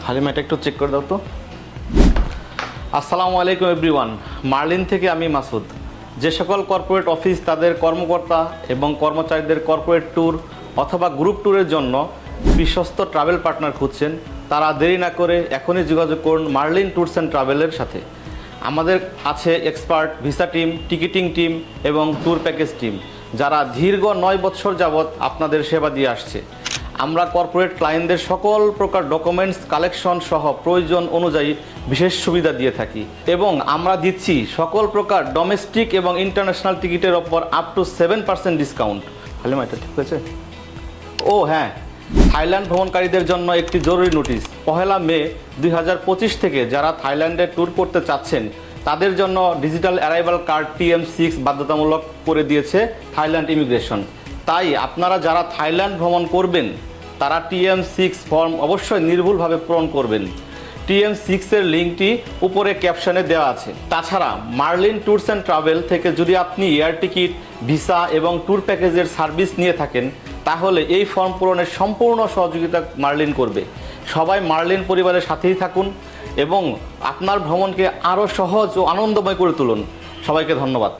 হালিমা এটা একটু চেক করে দাও তো। আসসালামু আলাইকুম এভরিওয়ান, মার্লিন থেকে আমি মাসুদ। যে সকল কর্পোরেট অফিস তাদের কর্মকর্তা এবং কর্মচারীদের কর্পোরেট ট্যুর অথবা গ্রুপ ট্যুরের জন্য বিশ্বস্ত ট্রাভেল পার্টনার খুঁজছেন, তারা দেরি না করে এখনই যোগাযোগ করুন মার্লিন ট্যুরস অ্যান্ড ট্রাভেলের সাথে। আমাদের আছে expert visa team, ticketing team এবং ট্যুর প্যাকেজ টিম, যারা দীর্ঘ 9 বছর যাবৎ আপনাদের সেবা দিয়ে আসছে। আমরা কর্পোরেট ক্লায়েন্টদের সকল প্রকার ডকুমেন্টস কালেকশন সহ প্রয়োজন অনুযায়ী বিশেষ সুবিধা দিয়ে থাকি এবং আমরা দিচ্ছি সকল প্রকার ডোমেস্টিক এবং ইন্টারন্যাশনাল টিকিটের ওপর আপ টু 7% ডিসকাউন্ট। হালিমা এটা ঠিক হয়েছে? ও হ্যাঁ, থাইল্যান্ড ভ্রমণকারীদের জন্য একটি জরুরি নোটিশ। 1 মে 2025 থেকে যারা থাইল্যান্ডে ট্যুর করতে চাচ্ছেন তাদের জন্য ডিজিটাল অ্যারাইভাল কার্ড TM6 বাধ্যতামূলক করে দিয়েছে থাইল্যান্ড ইমিগ্রেশন। তাই আপনারা যারা থাইল্যান্ড ভ্রমণ করবেন তারা TM6 ফর্ম অবশ্যই নির্ভুলভাবে পূরণ করবেন। TM6 এর লিঙ্কটি উপরে ক্যাপশনে দেওয়া আছে। তাছাড়া মার্লিন ট্যুরস অ্যান্ড ট্রাভেল থেকে যদি আপনি এয়ার টিকিট, ভিসা এবং ট্যুর প্যাকেজের সার্ভিস নিয়ে থাকেন তাহলে এই ফর্ম পূরণের সম্পূর্ণ সহযোগিতা মার্লিন করবে। সবাই মার্লিন পরিবারের সাথেই থাকুন এবং আপনার ভ্রমণকে আরও সহজ ও আনন্দময় করে তুলুন। সবাইকে ধন্যবাদ।